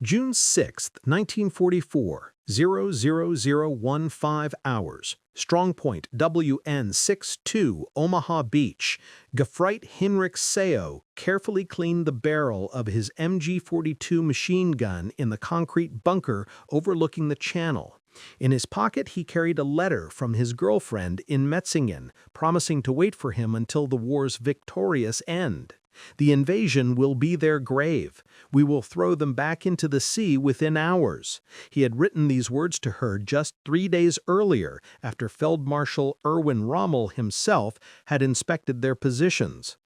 June 6, 1944, 00015 hours. Strong point WN62, Omaha Beach. Gerhard Henrich Seau carefully cleaned the barrel of his MG-42 machine gun in the concrete bunker overlooking the channel. In his pocket, he carried a letter from his girlfriend in Metzingen, promising to wait for him until the war's victorious end. The invasion will be their grave. We will throw them back into the sea within hours. He had written these words to her just 3 days earlier, after Feldmarschall Erwin Rommel himself had inspected their positions.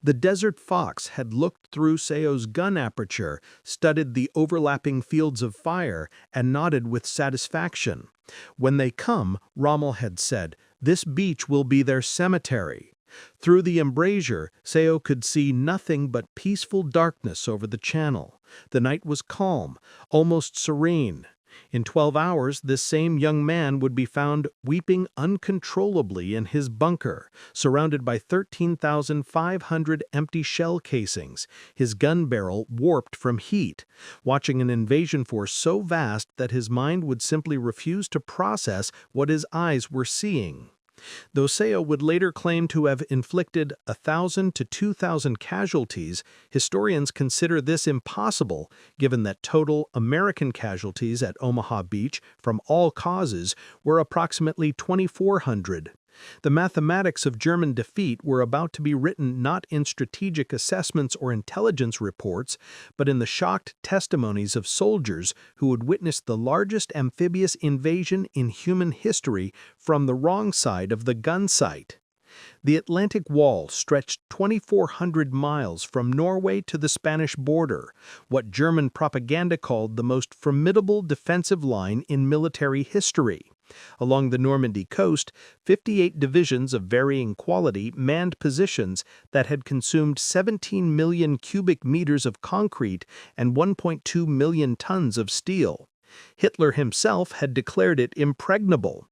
The Desert Fox had looked through Seau's gun aperture, studied the overlapping fields of fire, and nodded with satisfaction. When they come, Rommel had said, this beach will be their cemetery. Through the embrasure, Seau could see nothing but peaceful darkness over the channel. The night was calm, almost serene. In 12 hours, this same young man would be found weeping uncontrollably in his bunker, surrounded by 13,500 empty shell casings, his gun barrel warped from heat, watching an invasion force so vast that his mind would simply refuse to process what his eyes were seeing. Though Seau would later claim to have inflicted 1,000 to 2,000 casualties, historians consider this impossible given that total American casualties at Omaha Beach from all causes were approximately 2,400. The mathematics of German defeat were about to be written not in strategic assessments or intelligence reports, but in the shocked testimonies of soldiers who had witnessed the largest amphibious invasion in human history from the wrong side of the gun sight. The Atlantic Wall stretched 2,400 miles from Norway to the Spanish border, what German propaganda called the most formidable defensive line in military history. Along the Normandy coast, 58 divisions of varying quality manned positions that had consumed 17 million cubic meters of concrete and 1.2 million tons of steel. Hitler himself had declared it impregnable.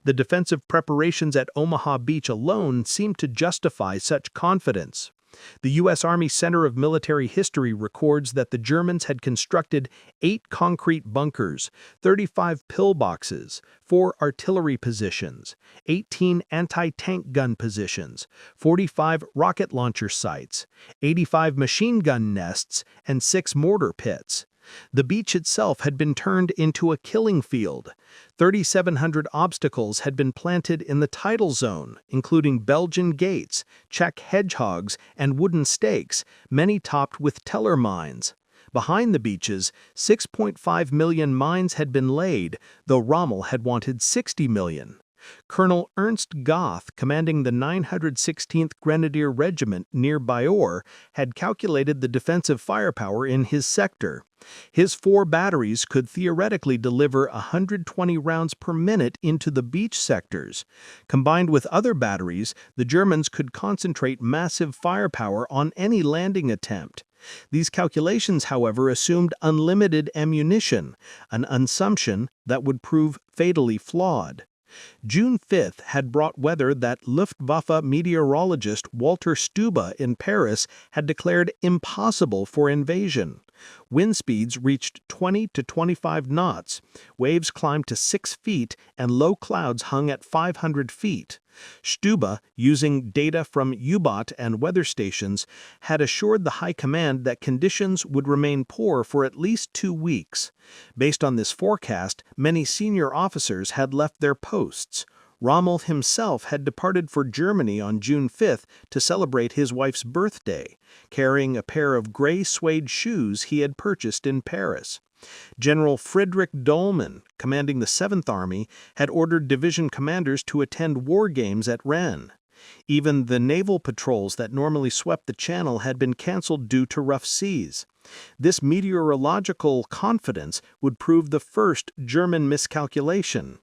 The defensive preparations at Omaha Beach alone seemed to justify such confidence. The U.S. Army Center of Military History records that the Germans had constructed 8 concrete bunkers, 35 pillboxes, 4 artillery positions, 18 anti-tank gun positions, 45 rocket launcher sites, 85 machine gun nests, and 6 mortar pits. The beach itself had been turned into a killing field. 3,700 obstacles had been planted in the tidal zone, including Belgian gates, Czech hedgehogs, and wooden stakes, many topped with teller mines. Behind the beaches, 6.5 million mines had been laid, though Rommel had wanted 60 million. Colonel Ernst Goth, commanding the 916th Grenadier Regiment near Bayeux, had calculated the defensive firepower in his sector. His 4 batteries could theoretically deliver 120 rounds per minute into the beach sectors. Combined with other batteries, the Germans could concentrate massive firepower on any landing attempt. These calculations, however, assumed unlimited ammunition, an assumption that would prove fatally flawed. June 5th had brought weather that Luftwaffe meteorologist Walter Stube in Paris had declared impossible for invasion. Wind speeds reached 20 to 25 knots, waves climbed to 6 feet, and low clouds hung at 500 feet. Stube, using data from U-boat and weather stations, had assured the High Command that conditions would remain poor for at least 2 weeks. Based on this forecast, many senior officers had left their posts. Rommel himself had departed for Germany on June 5th to celebrate his wife's birthday, carrying a pair of gray suede shoes he had purchased in Paris. General Friedrich Dollmann, commanding the 7th Army, had ordered division commanders to attend war games at Rennes. Even the naval patrols that normally swept the channel had been canceled due to rough seas. This meteorological confidence would prove the first German miscalculation.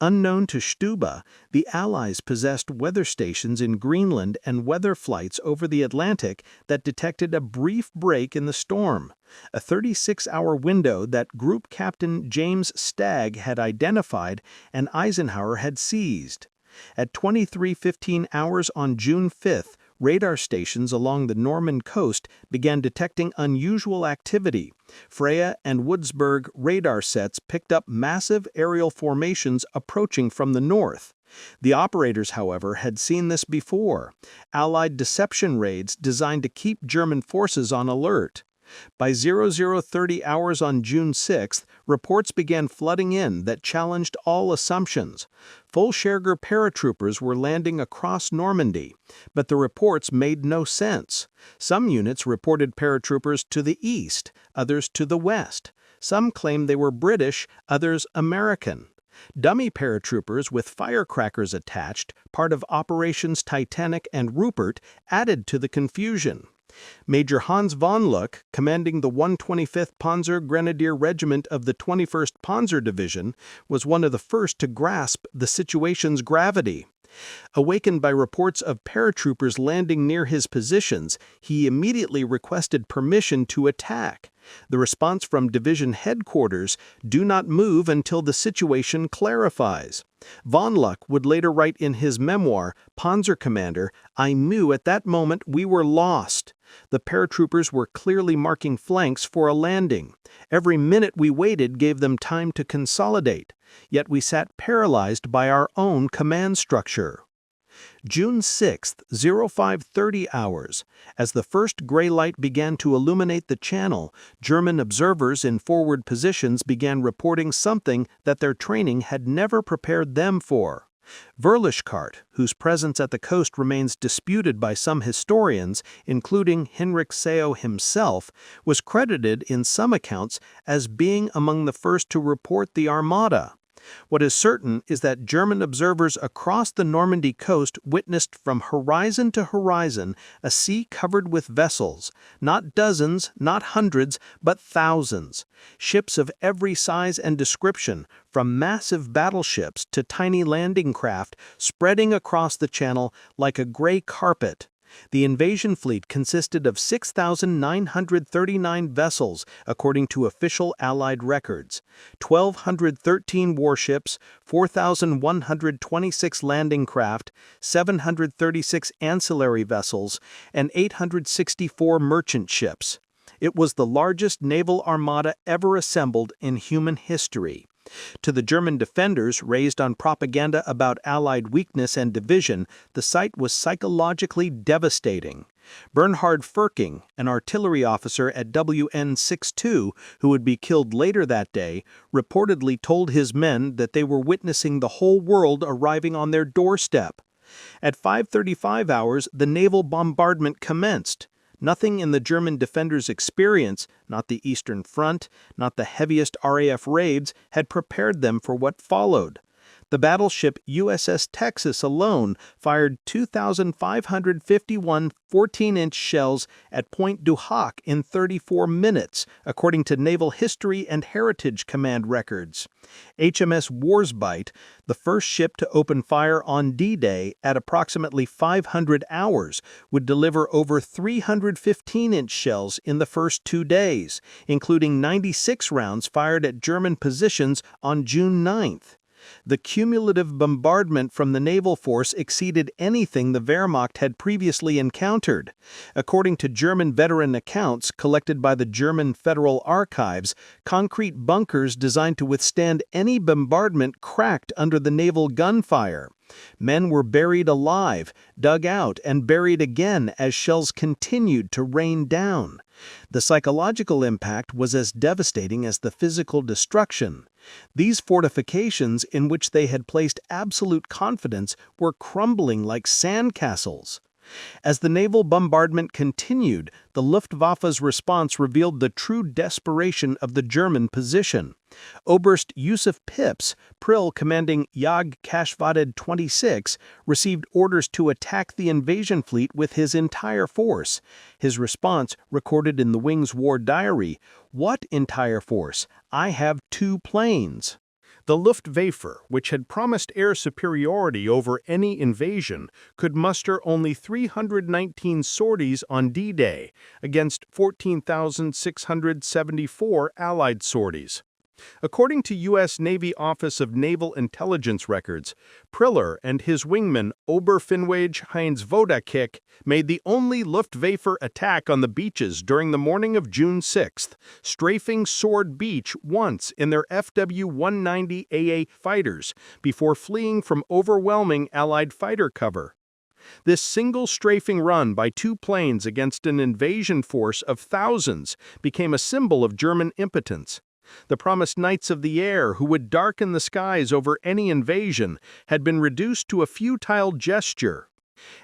Unknown to Stube, the Allies possessed weather stations in Greenland and weather flights over the Atlantic that detected a brief break in the storm, a 36-hour window that Group Captain James Stagg had identified and Eisenhower had seized. At 23:15 hours on June 5th, radar stations along the Norman coast began detecting unusual activity. Freya and Woodsburg radar sets picked up massive aerial formations approaching from the north. The operators, however, had seen this before: Allied deception raids designed to keep German forces on alert. By 0030 hours on June 6, reports began flooding in that challenged all assumptions. Full-Scherger paratroopers were landing across Normandy, but the reports made no sense. Some units reported paratroopers to the east, others to the west. Some claimed they were British, others American. Dummy paratroopers with firecrackers attached, part of Operations Titanic and Rupert, added to the confusion. Major Hans von Luck, commanding the 125th Panzer Grenadier Regiment of the 21st Panzer Division, was one of the first to grasp the situation's gravity. Awakened by reports of paratroopers landing near his positions, he immediately requested permission to attack. The response from division headquarters: "Do not move until the situation clarifies." Von Luck would later write in his memoir, Panzer Commander, "I knew at that moment we were lost." The paratroopers were clearly marking flanks for a landing. Every minute we waited gave them time to consolidate, yet we sat paralyzed by our own command structure. June 6, 0530 hours. As the first gray light began to illuminate the channel, German observers in forward positions began reporting something that their training had never prepared them for. Wrlitschkart, whose presence at the coast remains disputed by some historians, including Hinrich Seau himself, was credited in some accounts as being among the first to report the Armada. What is certain is that German observers across the Normandy coast witnessed from horizon to horizon a sea covered with vessels, not dozens, not hundreds, but thousands. Ships of every size and description, from massive battleships to tiny landing craft, spreading across the channel like a gray carpet. The invasion fleet consisted of 6,939 vessels, according to official Allied records, 1,213 warships, 4,126 landing craft, 736 ancillary vessels, and 864 merchant ships. It was the largest naval armada ever assembled in human history. To the German defenders, raised on propaganda about Allied weakness and division, the sight was psychologically devastating. Bernhard Firking, an artillery officer at WN-62, who would be killed later that day, reportedly told his men that they were witnessing the whole world arriving on their doorstep. At 5:35 hours, the naval bombardment commenced. Nothing in the German defenders' experience, not the Eastern Front, not the heaviest RAF raids, had prepared them for what followed. The battleship USS Texas alone fired 2,551 14-inch shells at Point du Hoc in 34 minutes, according to Naval History and Heritage Command records. HMS Warsbite, the first ship to open fire on D-Day at approximately 500 hours, would deliver over 315-inch shells in the first 2 days, including 96 rounds fired at German positions on June 9th. The cumulative bombardment from the naval force exceeded anything the Wehrmacht had previously encountered. According to German veteran accounts collected by the German Federal Archives, concrete bunkers designed to withstand any bombardment cracked under the naval gunfire. Men were buried alive, dug out, and buried again as shells continued to rain down. The psychological impact was as devastating as the physical destruction. These fortifications, in which they had placed absolute confidence, were crumbling like sandcastles. As the naval bombardment continued, the Luftwaffe's response revealed the true desperation of the German position. Oberst Yusuf Pips, Prill commanding Jagdgeschwader 26, received orders to attack the invasion fleet with his entire force. His response, recorded in the Wing's War Diary: "What entire force? I have 2 planes." The Luftwaffe, which had promised air superiority over any invasion, could muster only 319 sorties on D-Day against 14,674 Allied sorties. According to U.S. Navy Office of Naval Intelligence records, Priller and his wingman Oberfinwage Heinz Vodakik made the only Luftwaffe attack on the beaches during the morning of June 6th, strafing Sword Beach once in their FW-190 AA fighters before fleeing from overwhelming Allied fighter cover. This single strafing run by two planes against an invasion force of thousands became a symbol of German impotence. The promised knights of the air who would darken the skies over any invasion had been reduced to a futile gesture.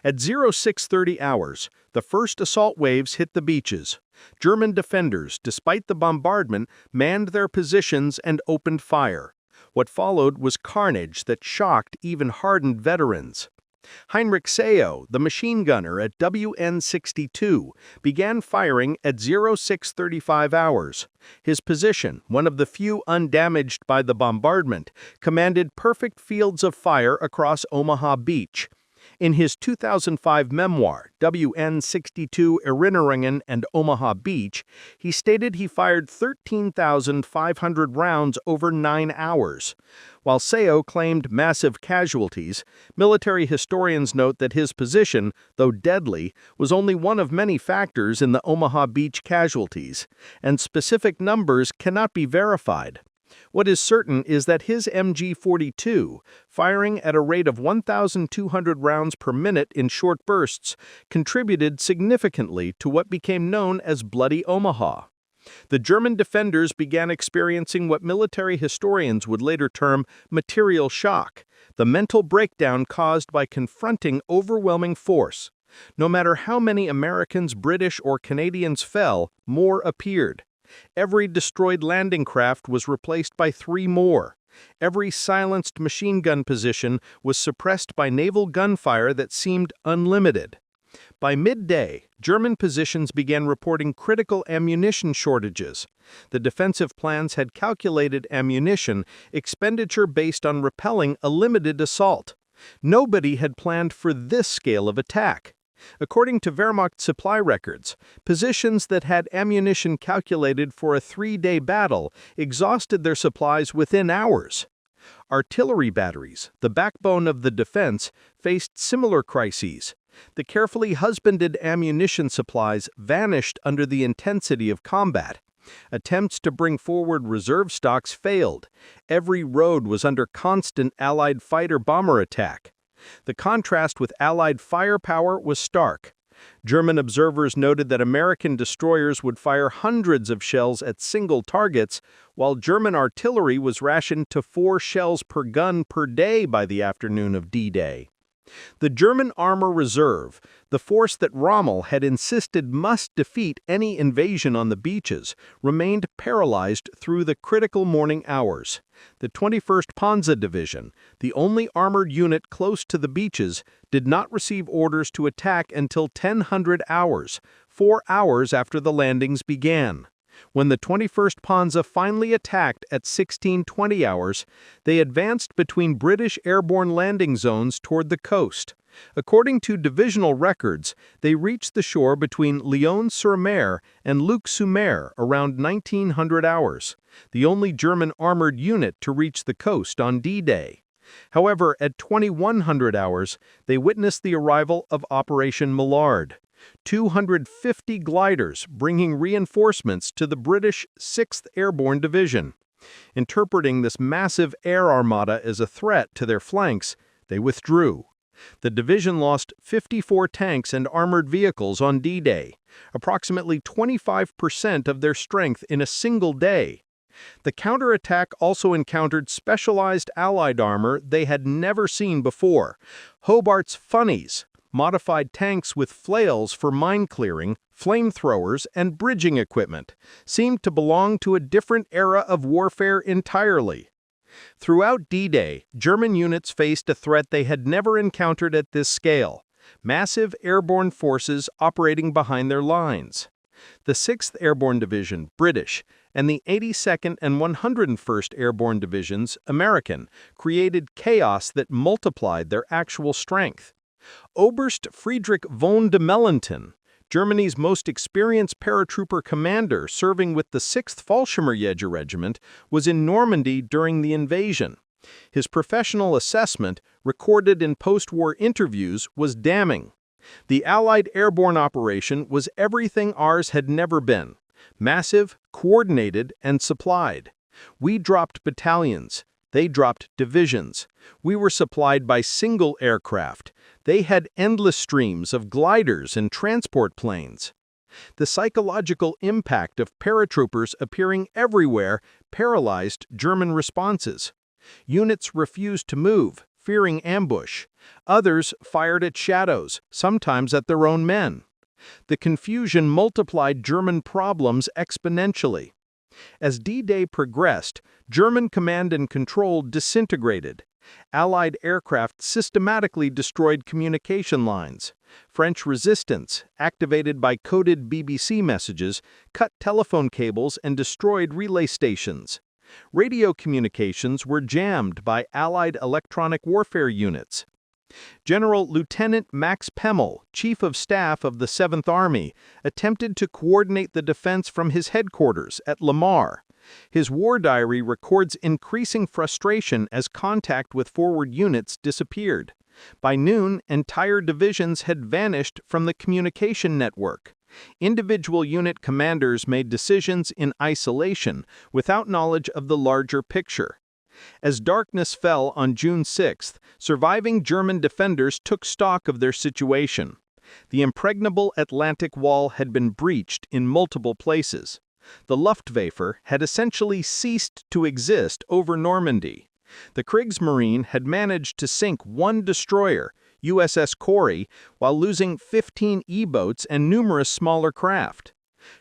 At 0630 hours, the first assault waves hit the beaches. German defenders, despite the bombardment, manned their positions and opened fire. What followed was carnage that shocked even hardened veterans. Hinrich Seau, the machine gunner at WN-62, began firing at 0635 hours. His position, one of the few undamaged by the bombardment, commanded perfect fields of fire across Omaha Beach. In his 2005 memoir, WN-62 Erinnerungen and Omaha Beach, he stated he fired 13,500 rounds over 9 hours. While Seau claimed massive casualties, military historians note that his position, though deadly, was only one of many factors in the Omaha Beach casualties, and specific numbers cannot be verified. What is certain is that his MG-42, firing at a rate of 1,200 rounds per minute in short bursts, contributed significantly to what became known as Bloody Omaha. The German defenders began experiencing what military historians would later term material shock, the mental breakdown caused by confronting overwhelming force. No matter how many Americans, British, or Canadians fell, more appeared. Every destroyed landing craft was replaced by 3 more. Every silenced machine gun position was suppressed by naval gunfire that seemed unlimited. By midday, German positions began reporting critical ammunition shortages. The defensive plans had calculated ammunition expenditure based on repelling a limited assault. Nobody had planned for this scale of attack. According to Wehrmacht supply records, positions that had ammunition calculated for a 3-day battle exhausted their supplies within hours. Artillery batteries, the backbone of the defense, faced similar crises. The carefully husbanded ammunition supplies vanished under the intensity of combat. Attempts to bring forward reserve stocks failed. Every road was under constant Allied fighter-bomber attack. The contrast with Allied firepower was stark. German observers noted that American destroyers would fire hundreds of shells at single targets, while German artillery was rationed to 4 shells per gun per day by the afternoon of D-Day. The German Armor Reserve, the force that Rommel had insisted must defeat any invasion on the beaches, remained paralyzed through the critical morning hours. The 21st Panzer Division, the only armored unit close to the beaches, did not receive orders to attack until 1000 hours, 4 hours after the landings began. When the 21st Panzer finally attacked at 1620 hours, they advanced between British airborne landing zones toward the coast. According to divisional records, they reached the shore between Lyon-sur-Mer and Luc-sur-Mer around 1900 hours, the only German armored unit to reach the coast on D-Day. However, at 2100 hours, they witnessed the arrival of Operation Millard. 250 gliders bringing reinforcements to the British 6th Airborne Division. Interpreting this massive air armada as a threat to their flanks, they withdrew. The division lost 54 tanks and armored vehicles on D-Day, approximately 25% of their strength in a single day. The counterattack also encountered specialized Allied armor they had never seen before. Hobart's Funnies, modified tanks with flails for mine clearing, flamethrowers, and bridging equipment, seemed to belong to a different era of warfare entirely. Throughout D-Day, German units faced a threat they had never encountered at this scale: massive airborne forces operating behind their lines. The 6th Airborne Division, British, and the 82nd and 101st Airborne Divisions, American, created chaos that multiplied their actual strength. Oberst Friedrich von de Mellenthin, Germany's most experienced paratrooper commander serving with the 6th Fallschirmjäger Regiment was in Normandy during the invasion. His professional assessment, recorded in post-war interviews, was damning. The Allied airborne operation was everything ours had never been: massive, coordinated, and supplied. We dropped battalions. They dropped divisions. We were supplied by single aircraft. They had endless streams of gliders and transport planes. The psychological impact of paratroopers appearing everywhere paralyzed German responses. Units refused to move, fearing ambush. Others fired at shadows, sometimes at their own men. The confusion multiplied German problems exponentially. As D-Day progressed, German command and control disintegrated. Allied aircraft systematically destroyed communication lines. French resistance, activated by coded BBC messages, cut telephone cables and destroyed relay stations. Radio communications were jammed by Allied electronic warfare units. General Lieutenant Max Pemmel, Chief of Staff of the 7th Army, attempted to coordinate the defense from his headquarters at Lamar. His war diary records increasing frustration as contact with forward units disappeared. By noon, entire divisions had vanished from the communication network. Individual unit commanders made decisions in isolation without knowledge of the larger picture. As darkness fell on June 6th, surviving German defenders took stock of their situation. The impregnable Atlantic Wall had been breached in multiple places. The Luftwaffe had essentially ceased to exist over Normandy. The Kriegsmarine had managed to sink one destroyer, USS Corey, while losing 15 E-boats and numerous smaller craft.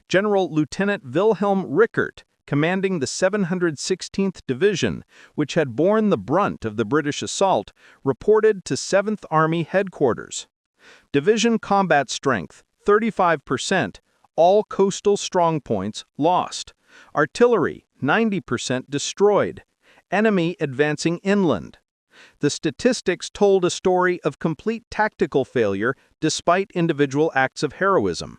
General Lieutenant Wilhelm Rickert, commanding the 716th Division, which had borne the brunt of the British assault, reported to 7th Army headquarters. Division combat strength, 35%, all coastal strongpoints lost. Artillery, 90% destroyed. Enemy advancing inland. The statistics told a story of complete tactical failure despite individual acts of heroism.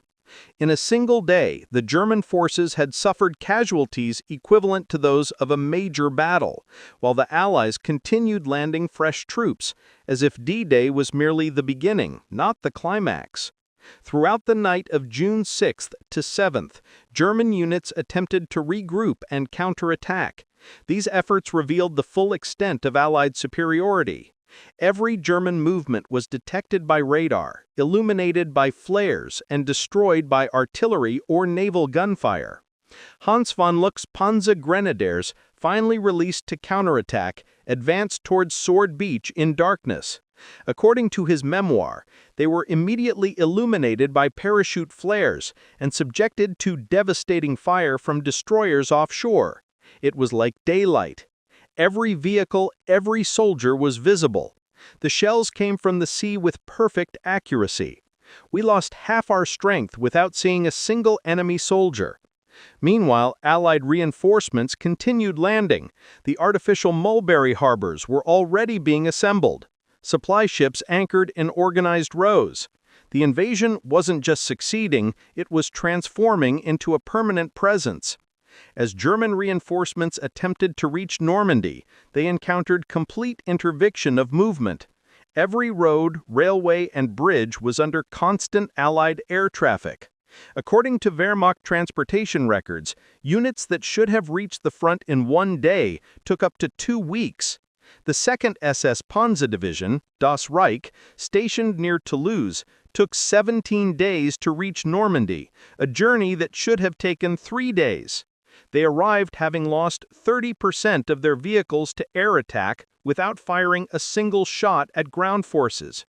In a single day, the German forces had suffered casualties equivalent to those of a major battle, while the Allies continued landing fresh troops, as if D-Day was merely the beginning, not the climax. Throughout the night of June 6th to 7th, German units attempted to regroup and counterattack. These efforts revealed the full extent of Allied superiority. Every German movement was detected by radar, illuminated by flares, and destroyed by artillery or naval gunfire. Hans von Luck's Panzer Grenadiers, finally released to counterattack, advanced towards Sword Beach in darkness. According to his memoir, they were immediately illuminated by parachute flares and subjected to devastating fire from destroyers offshore. It was like daylight. Every vehicle, every soldier was visible. The shells came from the sea with perfect accuracy. We lost half our strength without seeing a single enemy soldier. Meanwhile, Allied reinforcements continued landing. The artificial mulberry harbors were already being assembled. Supply ships anchored in organized rows. The invasion wasn't just succeeding, it was transforming into a permanent presence. As German reinforcements attempted to reach Normandy, they encountered complete interdiction of movement. Every road, railway, and bridge was under constant Allied air traffic. According to Wehrmacht transportation records, units that should have reached the front in one day took up to 2 weeks. The 2nd SS Panzer Division, Das Reich, stationed near Toulouse, took 17 days to reach Normandy, a journey that should have taken 3 days. They arrived having lost 30% of their vehicles to air attack without firing a single shot at ground forces.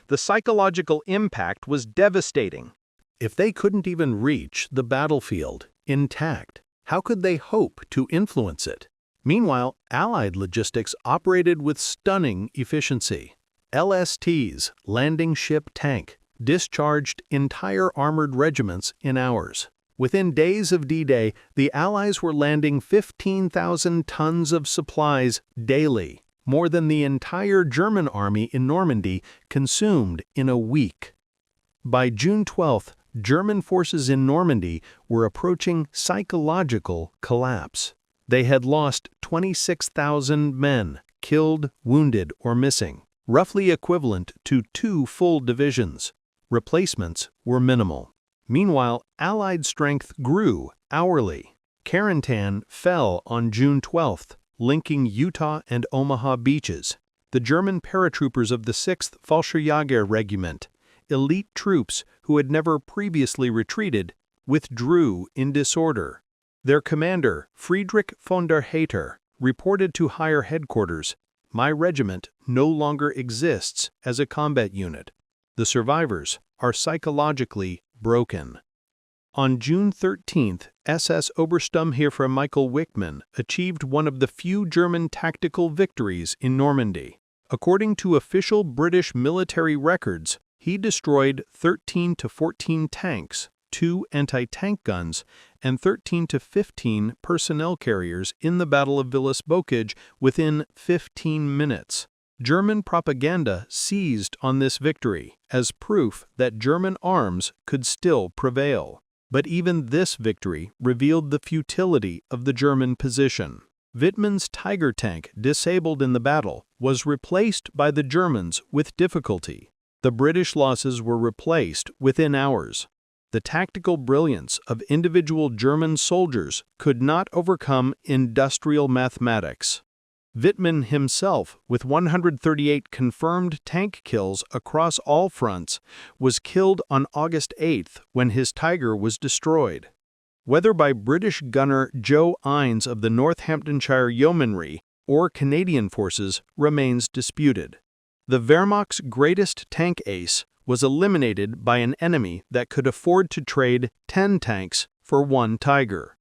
The psychological impact was devastating. If they couldn't even reach the battlefield intact, how could they hope to influence it? Meanwhile, Allied logistics operated with stunning efficiency. LSTs, landing ship tank, discharged entire armored regiments in hours. Within days of D-Day, the Allies were landing 15,000 tons of supplies daily, more than the entire German army in Normandy consumed in a week. By June 12th, German forces in Normandy were approaching psychological collapse. They had lost 26,000 men, killed, wounded, or missing, roughly equivalent to 2 full divisions. Replacements were minimal. Meanwhile, Allied strength grew hourly. Carentan fell on June 12th, linking Utah and Omaha beaches. The German paratroopers of the 6th Fallschirjäger Regiment, elite troops who had never previously retreated, withdrew in disorder. Their commander, Friedrich von der Hayter, reported to higher headquarters, "My regiment no longer exists as a combat unit. The survivors are psychologically broken." On June 13th, SS Obersturmheer Michael Wickman achieved one of the few German tactical victories in Normandy. According to official British military records, he destroyed 13 to 14 tanks, 2 anti-tank guns, and 13 to 15 personnel carriers in the Battle of Villers-Bocage within 15 minutes. German propaganda seized on this victory as proof that German arms could still prevail. But even this victory revealed the futility of the German position. Wittmann's Tiger tank, disabled in the battle, was replaced by the Germans with difficulty. The British losses were replaced within hours. The tactical brilliance of individual German soldiers could not overcome industrial mathematics. Wittmann himself, with 138 confirmed tank kills across all fronts, was killed on August 8th when his Tiger was destroyed. Whether by British gunner Joe Innes of the Northamptonshire Yeomanry or Canadian forces remains disputed. The Wehrmacht's greatest tank ace was eliminated by an enemy that could afford to trade 10 tanks for 1 Tiger.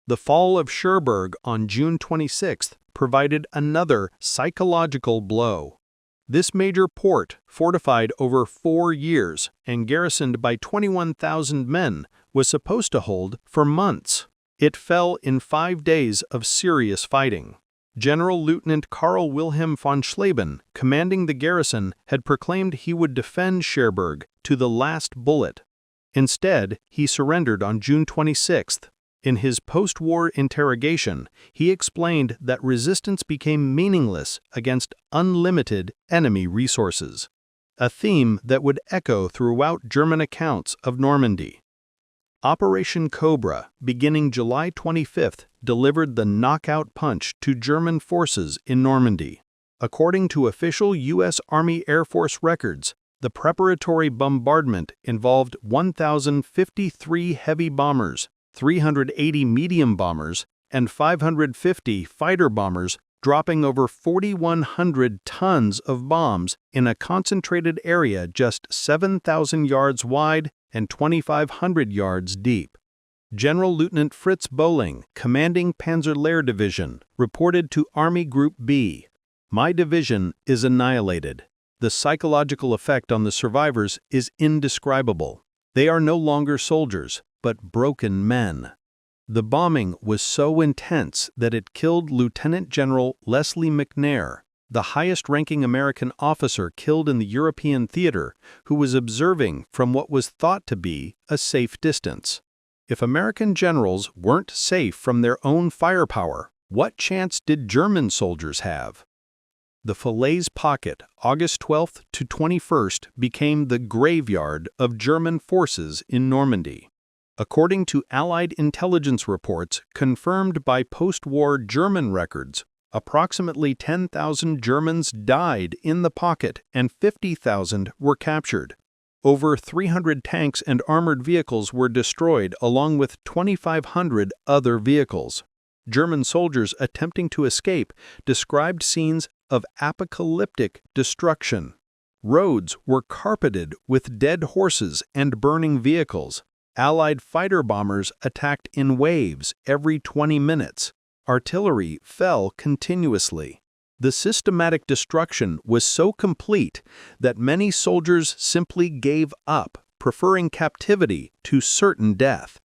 The fall of Cherbourg on June 26th provided another psychological blow. This major port, fortified over 4 years and garrisoned by 21,000 men, was supposed to hold for months. It fell in 5 days of serious fighting. General Lieutenant Karl Wilhelm von Schleben, commanding the garrison, had proclaimed he would defend Cherbourg to the last bullet. Instead, he surrendered on June 26th. In his post-war interrogation, he explained that resistance became meaningless against unlimited enemy resources, a theme that would echo throughout German accounts of Normandy. Operation Cobra, beginning July 25th, delivered the knockout punch to German forces in Normandy. According to official U.S. Army Air Force records, the preparatory bombardment involved 1,053 heavy bombers, 380 medium bombers, and 550 fighter bombers, dropping over 4,100 tons of bombs in a concentrated area just 7,000 yards wide and 2,500 yards deep. General Lieutenant Fritz Bohling, commanding Panzer-Lehr Division, reported to Army Group B, "My division is annihilated. The psychological effect on the survivors is indescribable. They are no longer soldiers, but broken men." The bombing was so intense that it killed Lieutenant General Leslie McNair, the highest-ranking American officer killed in the European theater, who was observing from what was thought to be a safe distance. If American generals weren't safe from their own firepower, what chance did German soldiers have? The Falaise Pocket, August 12th to 21st, became the graveyard of German forces in Normandy. According to Allied intelligence reports confirmed by post-war German records, approximately 10,000 Germans died in the pocket and 50,000 were captured. Over 300 tanks and armored vehicles were destroyed along with 2,500 other vehicles. German soldiers attempting to escape described scenes of apocalyptic destruction. Roads were carpeted with dead horses and burning vehicles. Allied fighter bombers attacked in waves every 20 minutes. Artillery fell continuously. The systematic destruction was so complete that many soldiers simply gave up, preferring captivity to certain death.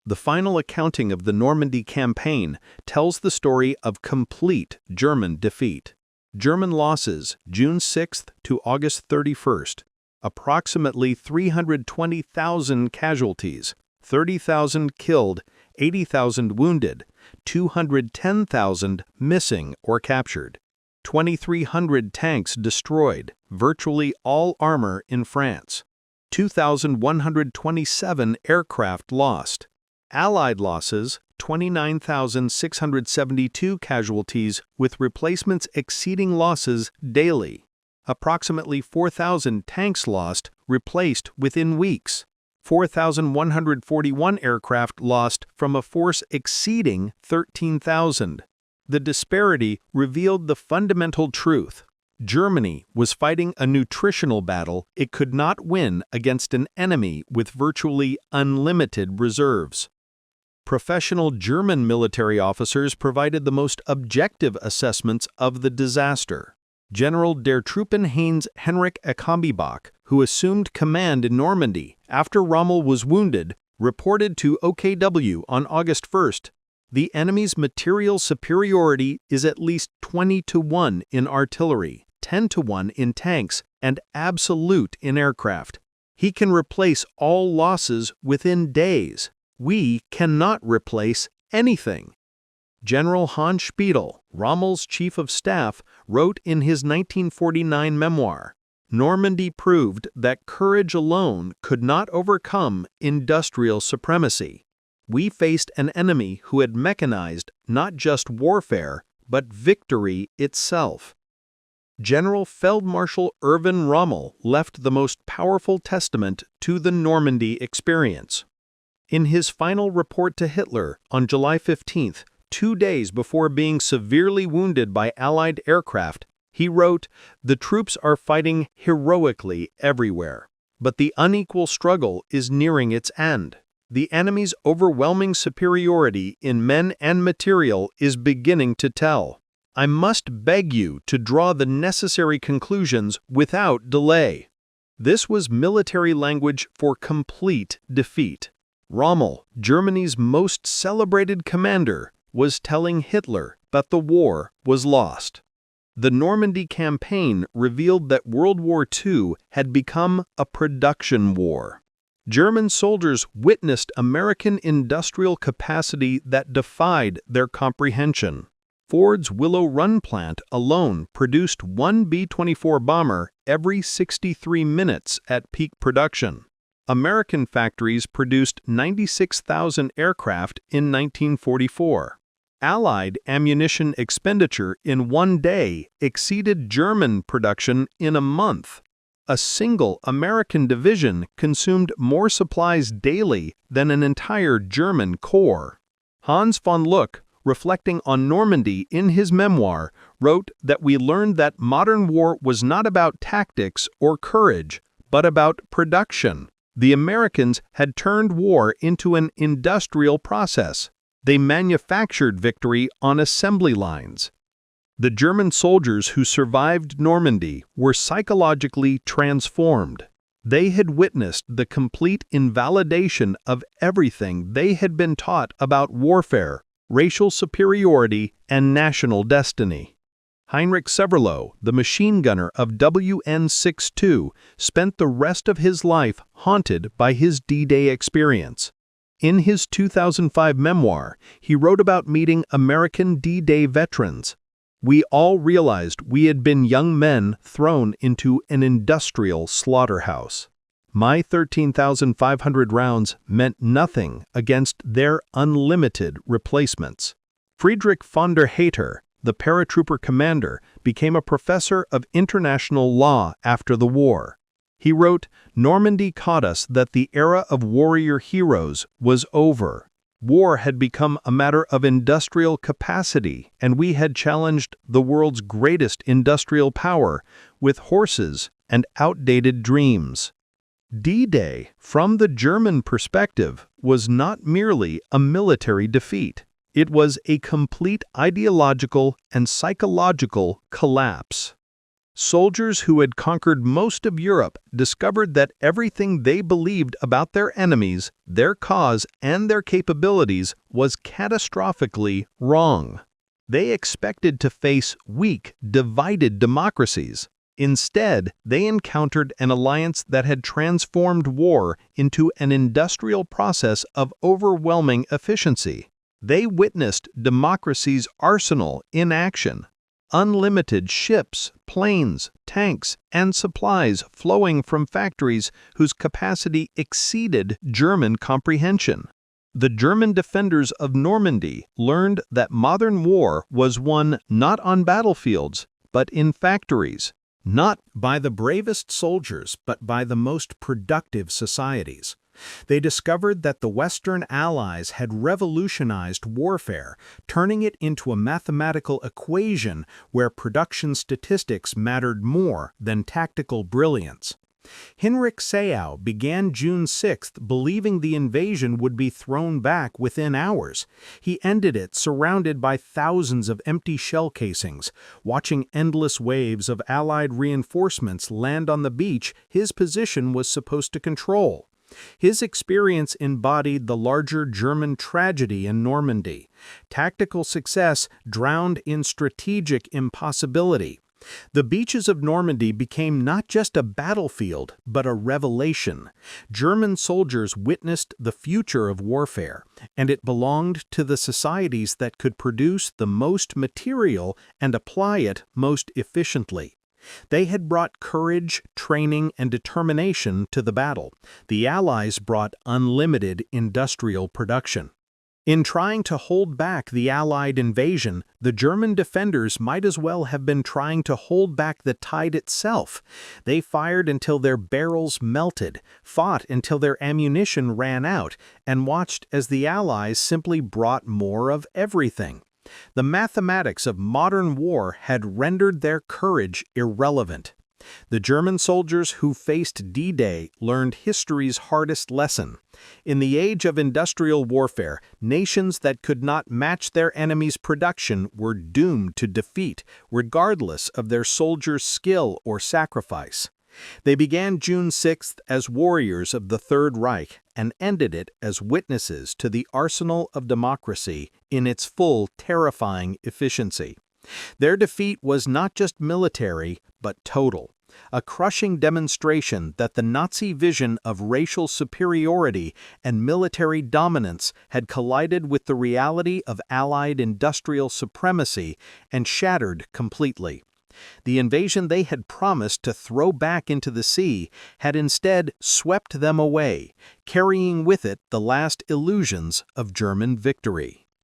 The final accounting of the Normandy campaign tells the story of complete German defeat. German losses, June 6th to August 31st. approximately 320,000 casualties, 30,000 killed, 80,000 wounded, 210,000 missing or captured, 2,300 tanks destroyed, virtually all armor in France, 2,127 aircraft lost. Allied losses, 29,672 casualties with replacements exceeding losses daily. Approximately 4,000 tanks lost, replaced within weeks. 4,141 aircraft lost from a force exceeding 13,000. The disparity revealed the fundamental truth. Germany was fighting a nutritional battle it could not win against an enemy with virtually unlimited reserves. Professional German military officers provided the most objective assessments of the disaster. General der Truppen Hinrich Seau, who assumed command in Normandy after Rommel was wounded, reported to OKW on August 1st, "The enemy's material superiority is at least 20-1 in artillery, 10-1 in tanks, and absolute in aircraft. He can replace all losses within days. We cannot replace anything." General Hans Spiedel, Rommel's chief of staff, wrote in his 1949 memoir, "Normandy proved that courage alone could not overcome industrial supremacy. We faced an enemy who had mechanized not just warfare, but victory itself." General Feldmarschall Erwin Rommel left the most powerful testament to the Normandy experience. In his final report to Hitler on July 15, 2 days before being severely wounded by Allied aircraft, he wrote, "The troops are fighting heroically everywhere, but the unequal struggle is nearing its end. The enemy's overwhelming superiority in men and material is beginning to tell. I must beg you to draw the necessary conclusions without delay." This was military language for complete defeat. Rommel, Germany's most celebrated commander, was telling Hitler that the war was lost. The Normandy campaign revealed that World War II had become a production war. German soldiers witnessed American industrial capacity that defied their comprehension. Ford's Willow Run plant alone produced one B-24 bomber every 63 minutes at peak production. American factories produced 96,000 aircraft in 1944. Allied ammunition expenditure in one day exceeded German production in a month. A single American division consumed more supplies daily than an entire German corps. Hans von Luck, reflecting on Normandy in his memoir, wrote that we learned that modern war was not about tactics or courage, but about production. The Americans had turned war into an industrial process. They manufactured victory on assembly lines. The German soldiers who survived Normandy were psychologically transformed. They had witnessed the complete invalidation of everything they had been taught about warfare, racial superiority, and national destiny. Hinrich Seau, the machine gunner of WN-62, spent the rest of his life haunted by his D-Day experience. In his 2005 memoir, he wrote about meeting American D-Day veterans. "We all realized we had been young men thrown into an industrial slaughterhouse. My 13,500 rounds meant nothing against their unlimited replacements." Friedrich von der Hayter, the paratrooper commander, became a professor of international law after the war. He wrote, "Normandy taught us that the era of warrior heroes was over. War had become a matter of industrial capacity, and we had challenged the world's greatest industrial power with horses and outdated dreams." D-Day, from the German perspective, was not merely a military defeat. It was a complete ideological and psychological collapse. Soldiers who had conquered most of Europe discovered that everything they believed about their enemies, their cause, and their capabilities was catastrophically wrong. They expected to face weak, divided democracies. Instead, they encountered an alliance that had transformed war into an industrial process of overwhelming efficiency. They witnessed democracy's arsenal in action. Unlimited ships, planes, tanks, and supplies flowing from factories whose capacity exceeded German comprehension. The German defenders of Normandy learned that modern war was won not on battlefields, but in factories, not by the bravest soldiers, but by the most productive societies. They discovered that the Western Allies had revolutionized warfare, turning it into a mathematical equation where production statistics mattered more than tactical brilliance. Hinrich Seau began June 6 believing the invasion would be thrown back within hours. He ended it surrounded by thousands of empty shell casings, watching endless waves of Allied reinforcements land on the beach his position was supposed to control. His experience embodied the larger German tragedy in Normandy. Tactical success drowned in strategic impossibility. The beaches of Normandy became not just a battlefield, but a revelation. German soldiers witnessed the future of warfare, and it belonged to the societies that could produce the most material and apply it most efficiently. They had brought courage, training, and determination to the battle. The Allies brought unlimited industrial production. In trying to hold back the Allied invasion, the German defenders might as well have been trying to hold back the tide itself. They fired until their barrels melted, fought until their ammunition ran out, and watched as the Allies simply brought more of everything. The mathematics of modern war had rendered their courage irrelevant. The German soldiers who faced D-Day learned history's hardest lesson. In the age of industrial warfare, nations that could not match their enemy's production were doomed to defeat, regardless of their soldiers' skill or sacrifice. They began June 6th as warriors of the Third Reich and ended it as witnesses to the arsenal of democracy in its full, terrifying efficiency. Their defeat was not just military, but total, a crushing demonstration that the Nazi vision of racial superiority and military dominance had collided with the reality of Allied industrial supremacy and shattered completely. The invasion they had promised to throw back into the sea had instead swept them away, carrying with it the last illusions of German victory.